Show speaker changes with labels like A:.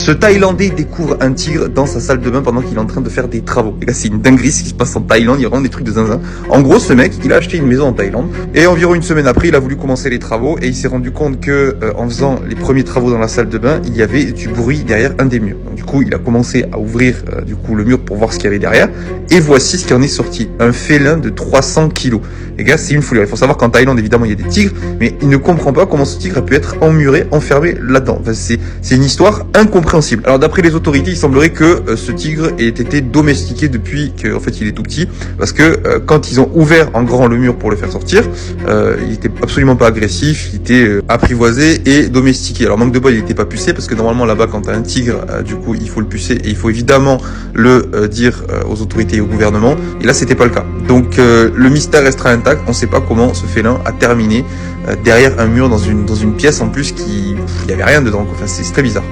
A: Ce Thaïlandais découvre un tigre dans sa salle de bain pendant qu'il est en train de faire des travaux. Les gars, c'est une dinguerie ce qui se passe en Thaïlande, il y a vraiment des trucs de zinzin. En gros, ce mec, il a acheté une maison en Thaïlande et environ une semaine après, il a voulu commencer les travaux et il s'est rendu compte que en faisant les premiers travaux dans la salle de bain, il y avait du bruit derrière un des murs. Donc, du coup, il a commencé à ouvrir le mur pour voir ce qu'il y avait derrière et voici ce qui en est sorti. Un félin de 300 kilos. Les gars, c'est une folie. Il faut savoir qu'en Thaïlande, évidemment, il y a des tigres, mais il ne comprend pas comment ce tigre a pu être emmuré, enfermé là-dedans. Enfin, c'est une histoire incompréhensible. Alors, d'après les autorités, il semblerait que ce tigre ait été domestiqué depuis qu'en fait il est tout petit, parce que quand ils ont ouvert en grand le mur pour le faire sortir, il était absolument pas agressif, il était apprivoisé et domestiqué. Alors manque de bol, il n'était pas pucé, parce que normalement là-bas quand t'as un tigre, il faut le pucer et il faut évidemment le dire aux autorités et au gouvernement. Et là c'était pas le cas. Donc le mystère restera intact. On sait pas comment ce félin a terminé derrière un mur dans une pièce en plus qui il y avait rien dedans. Enfin c'est très bizarre.